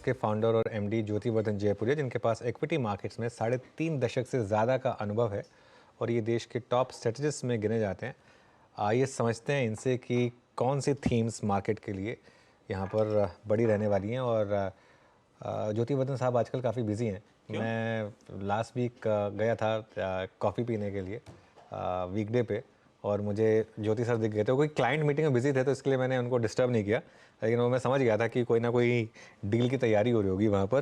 के फाउंडर और एमडी ज्योतिवर्धन जयपुरिया, जिनके पास इक्विटी मार्केट्स में 3.5 दशक से ज़्यादा का अनुभव है और ये देश के टॉप स्ट्रेटजिस्ट में गिने जाते हैं। आइए समझते हैं इनसे कि कौन सी थीम्स मार्केट के लिए यहाँ पर बड़ी रहने वाली हैं। और ज्योतिवर्धन साहब आजकल काफ़ी बिजी हैं। क्यों? मैं लास्ट वीक गया था कॉफ़ी पीने के लिए वीकडे पे, और मुझे ज्योति सर दिख गए थे। कोई क्लाइंट मीटिंग में बिजी थे तो इसके लिए मैंने उनको डिस्टर्ब नहीं किया, लेकिन वो मैं समझ गया था कि कोई ना कोई डील की तैयारी हो रही होगी वहाँ पर।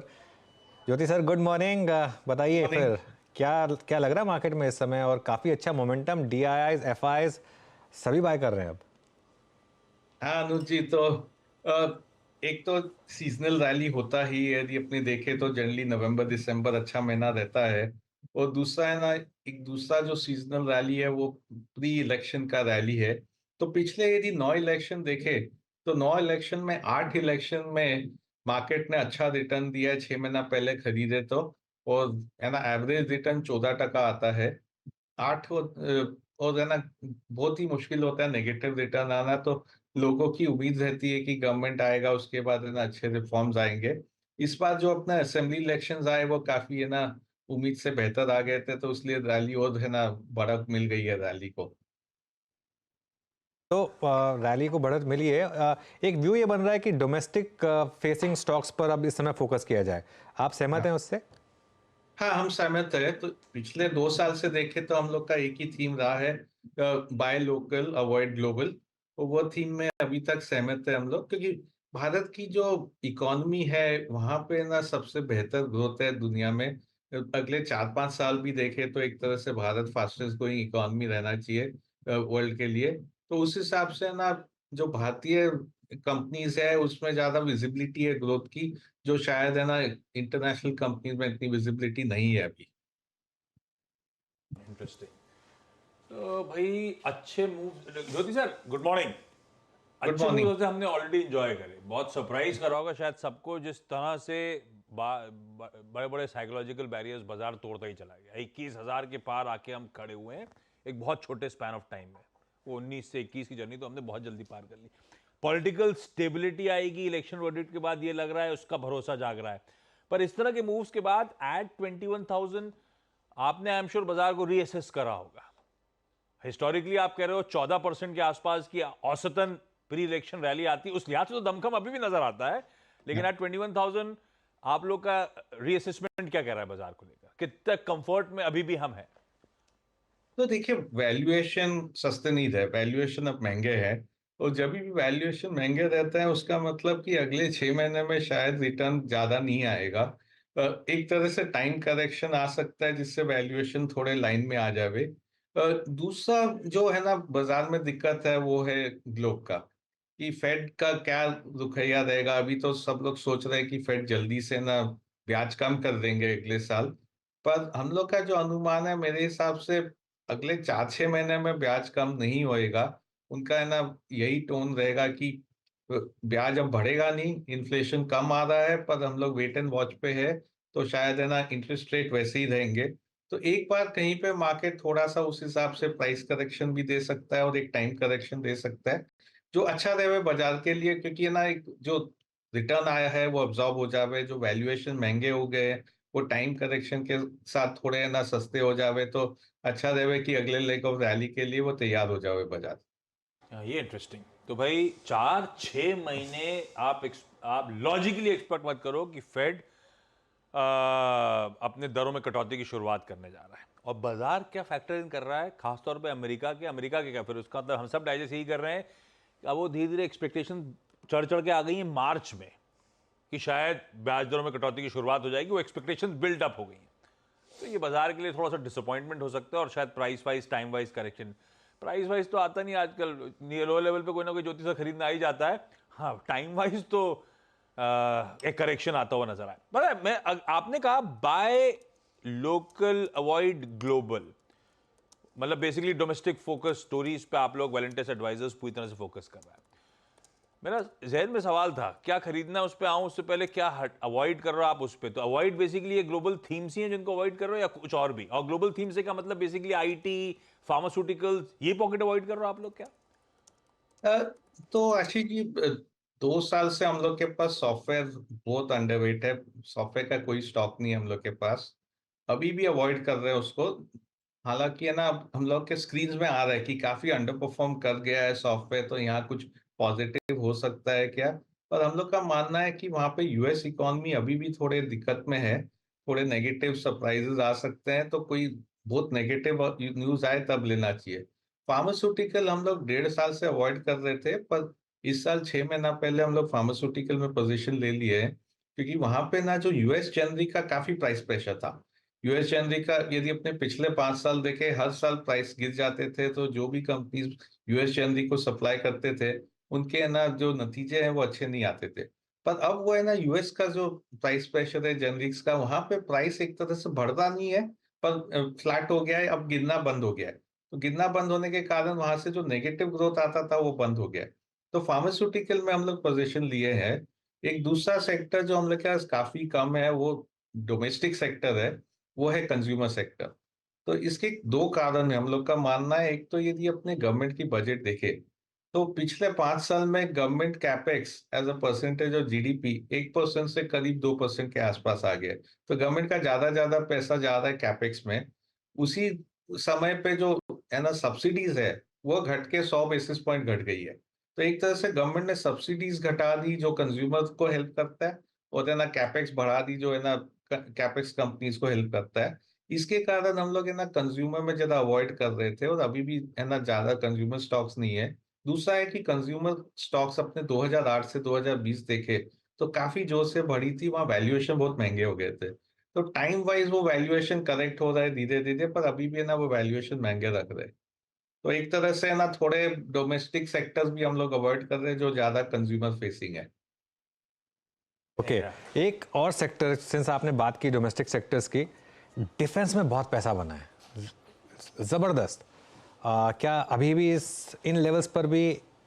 ज्योति सर, गुड मॉर्निंग। बताइए मॉर्निंग। फिर क्या क्या लग रहा है मार्केट में इस समय, और काफ़ी अच्छा मोमेंटम, डीआईआईज एफआईज सभी बाय कर रहे हैं अब। हाँ अनुज जी, तो एक तो सीजनल रैली होता ही है, यदि अपने देखे तो जनरली नवंबर दिसंबर अच्छा महीना रहता है। और दूसरा है ना, एक दूसरा जो सीजनल रैली है वो प्री इलेक्शन का रैली है। तो पिछले यदि 9 इलेक्शन देखे तो 9 इलेक्शन में 8 इलेक्शन में मार्केट ने अच्छा रिटर्न दिया है 6 महीना पहले खरीदे तो। और है ना, एवरेज रिटर्न 14% आता है। और है ना, बहुत ही मुश्किल होता है नेगेटिव रिटर्न आना। तो लोगों की उम्मीद रहती है कि गवर्नमेंट आएगा, उसके बाद है ना अच्छे रिफॉर्म्स आएंगे। इस बार जो अपना असेंबली इलेक्शंस आए वो काफी है ना उम्मीद से बेहतर आ गए थे, तो इसलिए रैली और है ना बढ़त मिल गई है रैली को। तो रैली को बढ़त मिली है। एक व्यू ये बन रहा है कि डोमेस्टिक फेसिंग स्टॉक्स पर अब इस समय फोकस किया जाए। आप सहमत हैं उससे? हाँ, हम सहमत है। तो पिछले 2 साल से देखें तो हम लोग का एक ही थीम रहा है, बाय लोकल अवॉइड ग्लोबल। तो वो थीम में अभी तक सहमत है हम लोग, क्योंकि भारत की जो इकोनॉमी है वहां पे ना सबसे बेहतर ग्रोथ है दुनिया में। अगले 4-5 साल भी देखें तो एक तरह से भारत फास्टेस्ट ग्रोइंग इकोनॉमी रहना चाहिए वर्ल्ड के लिए। तो उस हिसाब से ना जो भारतीय कंपनीज है उसमें ज्यादा विजिबिलिटी है ग्रोथ की, जो शायद है ना इंटरनेशनल कंपनीज में इतनी विजिबिलिटी नहीं है अभी। इंटरेस्टिंग। तो भाई अच्छे मूव, ज्योति सर गुड मॉर्निंग। गुड अच्छे मॉर्निंग। मूव से हमने ऑलरेडी इंजॉय करे, बहुत सरप्राइज करा होगा शायद सबको, जिस तरह से बड़े बड़े साइकोलॉजिकल बैरियर्स बाजार तोड़ता ही चला गया। 21,000 के पार आके हम खड़े हुए हैं एक बहुत छोटे स्पैन ऑफ टाइम में। वो 19 से 21 की जर्नी तो हमने बहुत जल्दी पार कर ली। पॉलिटिकल स्टेबिलिटी आएगी इलेक्शन वर्डिक्ट के बाद, ये लग रहा है, उसका भरोसा जाग रहा है। पर इस तरह के मूव्स के बाद एट 21,000 आपने आई एम श्योर बाजार को रीअसेस करा होगा। हिस्टोरिकली आप कह रहे हो 14% के आसपास की औसतन प्री इलेक्शन रैली आती है, उस लिहाज से तो दमखम अभी भी नजर आता है। लेकिन एट 21,000 आप लोग का रीअसेसमेंट क्या कह रहा है बाजार को लेकर? कितने कंफर्ट में अभी भी हम हैं? तो देखिए, वैल्यूएशन सस्ते नहीं रहे, वैल्यूएशन अब महंगे हैं। और जब भी वैल्यूएशन महंगे रहते हैं उसका मतलब कि अगले 6 महीने में शायद रिटर्न ज्यादा नहीं आएगा। एक तरह से टाइम करेक्शन आ सकता है जिससे वैल्यूएशन थोड़े लाइन में आ जावे। दूसरा जो है ना बाजार में दिक्कत है वो है ग्लोब का, कि फेड का क्या रुखैया रहेगा। अभी तो सब लोग सोच रहे हैं कि फेड जल्दी से ना ब्याज कम कर देंगे अगले साल। पर हम लोग का जो अनुमान है मेरे हिसाब से अगले 4-6 महीने में ब्याज कम नहीं होएगा। उनका है ना यही टोन रहेगा कि ब्याज अब बढ़ेगा नहीं, इन्फ्लेशन कम आ रहा है, पर हम लोग वेट एंड वॉच पे है। तो शायद है ना इंटरेस्ट रेट वैसे ही रहेंगे। तो एक बार कहीं पे मार्केट थोड़ा सा उस हिसाब से प्राइस करेक्शन भी दे सकता है और एक टाइम करेक्शन दे सकता है, जो अच्छा रहे बाजार के लिए। क्योंकि है ना एक जो रिटर्न आया है वो अब्जॉर्ब हो जावे, जो वैल्यूएशन महंगे हो गए हैं वो टाइम करेक्शन के साथ थोड़े है ना सस्ते हो जावे, तो अच्छा रहे कि अगले लेग ऑफ रैली के लिए वो तैयार हो जावे बाजार। ये इंटरेस्टिंग। तो भाई 4-6 महीने आप लॉजिकली एक्सपेक्ट मत करो कि फेड अपने दरों में कटौती की शुरुआत करने जा रहा है। और बाजार क्या फैक्टर इन कर रहा है, खासतौर पे अमेरिका के क्या, फिर उसका मतलब हम सब डाइजेस्ट यही कर रहे हैं कि अब वो धीरे धीरे एक्सपेक्टेशन चढ़ चढ़ के आ गई है मार्च में कि शायद ब्याज दरों में कटौती की शुरुआत हो जाएगी। वो एक्सपेक्टेशन बिल्ड अप हो गई हैं। तो ये बाजार के लिए थोड़ा सा डिसअपॉइंटमेंट हो सकता है, और शायद price wise time wise correction. Price wise तो आता नहीं आजकल, लो लेवल पे कोई ना कोई ज्योति से खरीदना आ ही जाता है। हाँ, टाइम वाइज तो एक करेक्शन आता हुआ नजर आया। पता है, आपने कहा बाय लोकल अवॉइड ग्लोबल, मतलब बेसिकली डोमेस्टिक फोकस स्टोरीज पे आप लोग वैलेंटाइन एडवाइजर्स पूरी तरह से फोकस कर रहा है। मेरा जहन में सवाल था, क्या खरीदना उस पे आऊं उससे पहले क्या अवॉइड कर रहे हो आप उस पे? तो अवॉइड बेसिकली ये ग्लोबल थीम्स ही हैं जिनको अवॉइड कर रहे हो, या कुछ और भी? और ग्लोबल थीम से क्या मतलब, बेसिकली आईटी, फार्मास्यूटिकल्स, ये पॉकेट अवॉइड कर रहे हो आप लोग क्या? अ, तो आशीष जी, 2 साल से हम लोग के पास सॉफ्टवेयर बहुत अंडरवेट है। सॉफ्टवेयर का कोई स्टॉक नहीं है हम लोग के पास। अभी भी अवॉइड कर रहे हैं उसको। हालांकि है ना, अब हम लोग के स्क्रीन में आ रहा है कि काफी अंडर परफॉर्म कर गया है सॉफ्टवेयर, तो यहाँ कुछ पॉजिटिव हो सकता है क्या। पर हम लोग का मानना है कि वहाँ पे यूएस इकोनॉमी अभी भी थोड़े दिक्कत में है। थोड़े नेगेटिव सरप्राइजेस आ सकते हैं, तो कोई बहुत नेगेटिव न्यूज आए तब लेना चाहिए। फार्मास्यूटिकल हम लोग 1.5 साल से अवॉइड कर रहे थे, पर इस साल 6 महीना पहले हम लोग फार्मास्यूटिकल में पोजीशन ले लिए हैं, क्योंकि वहां पे ना जो यूएस जेनरिक का काफी प्राइस प्रेशर था। यूएस जेनरिक का यदि अपने पिछले 5 साल देखे, हर साल प्राइस गिर जाते थे, तो जो भी कंपनीज यूएस जेनरिक को सप्लाई करते थे, उनके ना जो नतीजे हैं वो अच्छे नहीं आते थे। पर अब वो है ना, यूएस का जो प्राइस प्रेशर है जेनरिक्स का, वहां पे प्राइस एक तरह से बढ़ता नहीं है, पर फ्लैट हो गया है, अब गिरना बंद हो गया है। तो गिरना बंद होने के कारण वहां से जो नेगेटिव ग्रोथ आता था वो बंद हो गया है। तो फार्मास्यूटिकल में हम लोग पोजीशन लिए हैं। एक दूसरा सेक्टर जो हम लोग के पास काफी कम है, वो डोमेस्टिक सेक्टर है, वो है कंज्यूमर सेक्टर। तो इसके दो कारण है हम लोग का मानना है। एक तो यदि अपने गवर्नमेंट की बजट देखे, तो पिछले 5 साल में government capex as a percentage of GDP 1% से करीब 2% के आसपास आ गया है। तो गवर्नमेंट का ज्यादा ज्यादा पैसा जा रहा है कैपेक्स में। उसी समय पे जो है ना सब्सिडीज है, वो घट के 100 बेसिस पॉइंट घट गई है। तो एक तरह से गवर्नमेंट ने सब्सिडीज घटा दी जो कंज्यूमर को हेल्प करता है, और है ना कैपेक्स बढ़ा दी जो है ना कैपेक्स कंपनीज को हेल्प करता है। इसके कारण हम लोग है ना कंज्यूमर में ज्यादा अवॉइड कर रहे थे, और अभी भी है ना ज्यादा कंज्यूमर स्टॉक्स नहीं है। दूसरा है कि कंज्यूमर स्टॉक्स अपने 2008 से 2020 देखे, तो काफी जोर से बढ़ी थी, वहां वैल्यूएशन बहुत महंगे हो गए थे। तो टाइम वाइज वो वैल्यूएशन करेक्ट हो रहा है धीरे धीरे, पर अभी भी है ना वो वैल्यूएशन महंगे रख रहे हैं। तो एक तरह से है ना थोड़े डोमेस्टिक सेक्टर्स भी हम लोग अवॉइड कर रहे हैं जो ज्यादा कंज्यूमर फेसिंग है। ओके, एक और सेक्टर, सिंस आपने बात की डोमेस्टिक सेक्टर्स की, डिफेंस में बहुत पैसा बना है, जबरदस्त। क्या अभी भी इन लेवल्स पर भी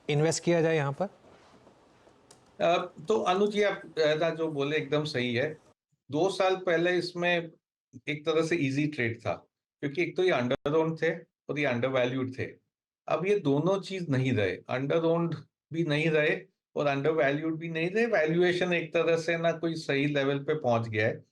इन्वेस्ट किया जाए यहाँ पर? तो अनुज जी, आप ऐसा जो बोले एकदम सही है। 2 साल पहले इसमें एक तरह से इजी ट्रेड था, क्योंकि एक तो ये अंडर ओन्ड थे और ये अंडर वैल्यूड थे। अब ये दोनों चीज नहीं रहे, अंडर ओन्ड भी नहीं रहे और अंडर वैल्यूड भी नहीं रहे। वैल्यूएशन एक तरह से ना कोई सही लेवल पे पहुंच गया है।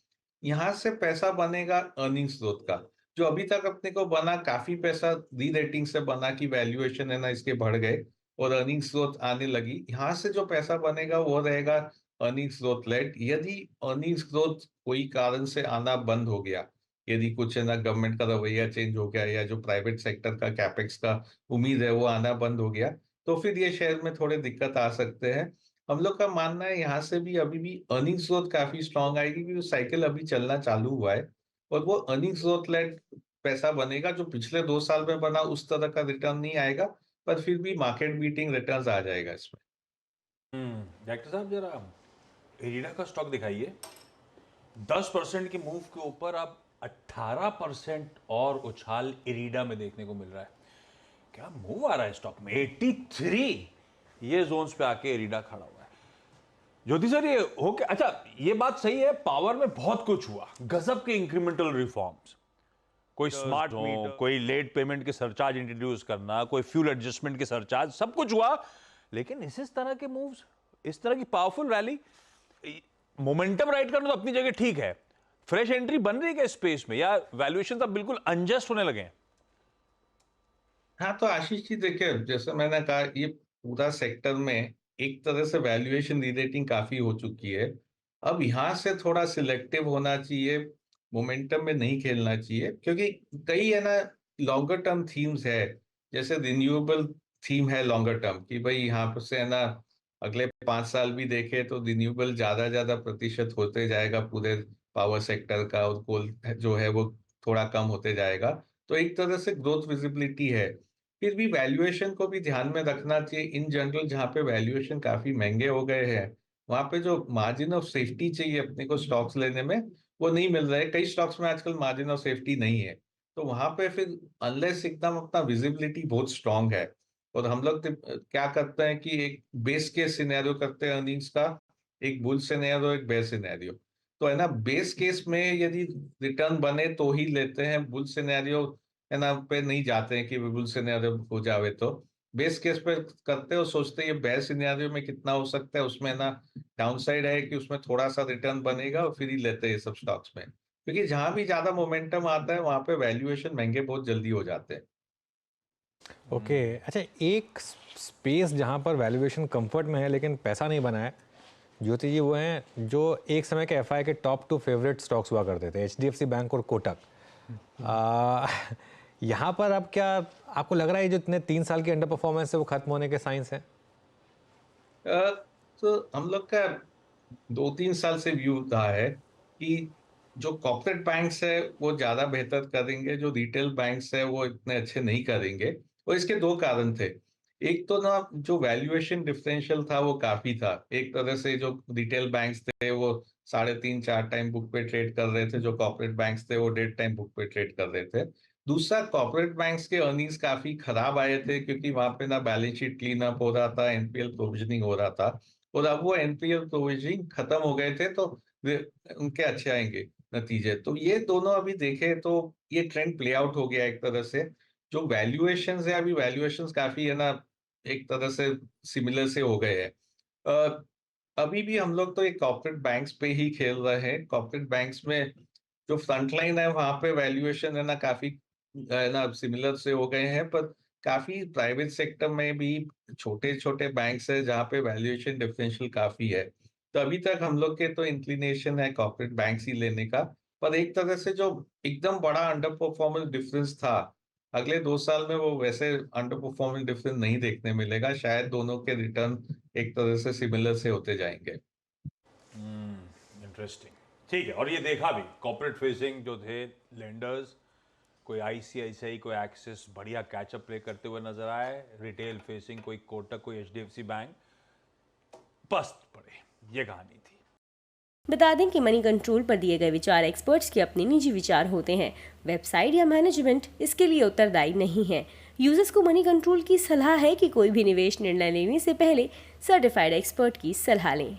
यहाँ से पैसा बनेगा अर्निंग्स ग्रोथ का। जो अभी तक अपने को बना, काफी पैसा री रेटिंग से बना कि वैल्यूएशन है ना इसके बढ़ गए और अर्निंग्स ग्रोथ आने लगी। यहाँ से जो पैसा बनेगा वो रहेगा अर्निंग्स ग्रोथ लेड। यदि अर्निंग्स ग्रोथ कोई कारण से आना बंद हो गया, यदि कुछ है ना गवर्नमेंट का रवैया चेंज हो गया, या जो प्राइवेट सेक्टर का कैपेक्स का उम्मीद है वो आना बंद हो गया, तो फिर ये शेयर में थोड़े दिक्कत आ सकते हैं। हम लोग का मानना है यहाँ से भी अभी भी अर्निंग्स ग्रोथ काफी स्ट्रांग आएगी, क्योंकि साइकिल अभी चलना चालू हुआ है। और वो अर्निंग्स ग्रोथ लेड पैसा बनेगा, जो पिछले 2 साल में बना उस तरह का रिटर्न नहीं आएगा, पर फिर भी मार्केट बीटिंग रिटर्न्स आ जाएगा इसमें। डॉक्टर साहब जरा इरिडा का स्टॉक दिखाइए। 10% के मूव के ऊपर अब 18% और उछाल इरिडा में देखने को मिल रहा है। क्या मूव आ रहा है स्टॉक में? 83 ये जोन्स पे आके इरिडा खड़ा हुआ है। ज्योति सर, ये हो क्या? अच्छा, ये बात सही है, पावर में बहुत कुछ हुआ, गजब के इंक्रीमेंटल रिफॉर्म्स, कोई स्मार्ट होम, कोई लेट पेमेंट के सरचार्ज इंट्रोड्यूस करना, कोई फ्यूल एडजस्टमेंट के सरचार्ज, सब कुछ हुआ। लेकिन इस तरह के मूव्स, इस तरह की पावरफुल रैली, मोमेंटम राइड करना तो अपनी जगह ठीक है, फ्रेश एंट्री बन रही है क्या स्पेस में, या वैल्यूएशन अब बिल्कुल अनजस्ट होने लगे हैं? हाँ, तो आशीष जी देखिए, जैसे मैंने कहा, ये पूरा सेक्टर में एक तरह से वैल्यूएशन रीरेटिंग काफी हो चुकी है। अब यहाँ से थोड़ा सिलेक्टिव होना चाहिए, मोमेंटम में नहीं खेलना चाहिए, क्योंकि कई है ना लॉन्गर टर्म थीम्स है। जैसे रिन्यूएबल थीम है लॉन्गर टर्म, कि भाई यहाँ पर से है ना अगले 5 साल भी देखे तो रिन्यूएबल ज्यादा ज्यादा प्रतिशत होते जाएगा पूरे पावर सेक्टर का, और कोल जो है वो थोड़ा कम होते जाएगा। तो एक तरह से ग्रोथ विजिबिलिटी है। फिर भी वैल्यूएशन को भी ध्यान में रखना चाहिए। इन जनरल जहाँ पे वैल्यूएशन काफी महंगे हो गए हैं, वहां पे जो मार्जिन ऑफ सेफ्टी चाहिए अपने को स्टॉक्स लेने में, वो नहीं मिल रहा है। कई स्टॉक्स में आजकल मार्जिन ऑफ सेफ्टी नहीं है। तो वहां पे फिर अनलेस एकदम अपना विजिबिलिटी बहुत स्ट्रांग है, और हम लोग क्या करते हैं कि एक बेस केस सिनेरियो करते हैं अर्निंग्स का, एक बुल सिनेरियो, एक बेयर सिनेरियो। तो है ना बेस केस में यदि रिटर्न बने तो ही लेते हैं, बुल सिनेरियो है ना पे नहीं जाते हैं कि बुल सिनेरियो हो जावे तो। बेस केस पे करते हैं और सोचते हैं ये बेस्ट सिनेरियो में कितना हो सकता है, उसमें ना डाउनसाइड है कि उसमें थोड़ा सा रिटर्न बनेगा और फिर ही लेते हैं ये सब स्टॉक्स में, क्योंकि जहां भी ज्यादा मोमेंटम आता है वहां पे वैल्यूएशन महंगे बहुत जल्दी हो जाते हैं। ओके अच्छा, एक स्पेस जहाँ पर वैल्यूएशन कंफर्ट में है लेकिन पैसा नहीं बना है, ज्योति जी, वो हैं जो एक समय के एफआई के टॉप 2 फेवरेट स्टॉक्स हुआ करते थे, एचडीएफसी बैंक और कोटक। यहाँ पर अब क्या आपको लग रहा है जो इतने 3 साल की अंडर परफॉर्मेंस है वो खत्म होने के साइंस हैं? अ, तो हम लोग का 2-3 साल से व्यू रहा है कि जो कॉर्पोरेट बैंक्स है वो ज्यादा बेहतर करेंगे, जो रिटेल बैंक्स है वो इतने अच्छे नहीं करेंगे। और इसके 2 कारण थे। एक तो ना जो वैल्यूएशन डिफरेंशियल था वो काफी था। एक तरह से जो रिटेल बैंक्स थे वो 3.5-4 टाइम बुक पे ट्रेड कर रहे थे, जो कॉर्पोरेट बैंक्स थे वो 1.5 टाइम बुक पे ट्रेड कर रहे थे। दूसरा, कॉर्पोरेट बैंक्स के अर्निंग्स काफी खराब आए थे क्योंकि वहां पे ना बैलेंस शीट क्लीन अप हो रहा था, एनपीएल प्रोविजनिंग हो रहा था। और अब वो एनपीएल प्रोविजनिंग खत्म हो गए थे, तो उनके अच्छे आएंगे नतीजे। तो ये दोनों अभी देखे तो ये ट्रेंड प्ले आउट हो गया एक तरह से। जो वैल्यूएशंस है, अभी वैल्यूएशंस काफी है ना एक तरह से सिमिलर से हो गए हैं। अ, अभी भी हम लोग तो एक कॉर्पोरेट बैंक्स पे ही खेल रहे हैं। कॉर्पोरेट बैंक्स में जो फ्रंट लाइन है वहां पे वैल्यूएशन है ना काफी है ना सिमिलर से हो गए हैं, पर काफी प्राइवेट सेक्टर में भी छोटे छोटे बैंक्स है जहाँ पे वैल्यूएशन डिफरेंशियल काफी है। तो अभी तक हम लोग के तो इंक्लिनेशन है कॉर्पोरेट बैंक्स ही लेने का। पर एक तरह से जो एकदम बड़ा अंडर परफॉर्मेंस डिफरेंस था, अगले 2 साल में वो वैसे अंडर परफॉर्मेंस डिफरेंस नहीं देखने मिलेगा। शायद दोनों के रिटर्न एक तरह से सिमिलर से होते जाएंगे। इंटरेस्टिंग। ठीक है, और ये देखा भी कॉर्पोरेट फेसिंग जो थे लेंडर्स, कोई आईसीआईसीआई, कोई एक्सिस बढ़िया कैचअप प्ले करते हुए नजर आए। रिटेल फेसिंग कोई कोटक, कोई एचडीएफसी बैंक पस्त पड़े। ये कहानी थी। बता दें कि मनी कंट्रोल पर दिए गए विचार एक्सपर्ट्स के अपने निजी विचार होते हैं। वेबसाइट या मैनेजमेंट इसके लिए उत्तरदायी नहीं है। यूजर्स को मनी कंट्रोल की सलाह है कि कोई भी निवेश निर्णय लेने से पहले सर्टिफाइड एक्सपर्ट की सलाह लें।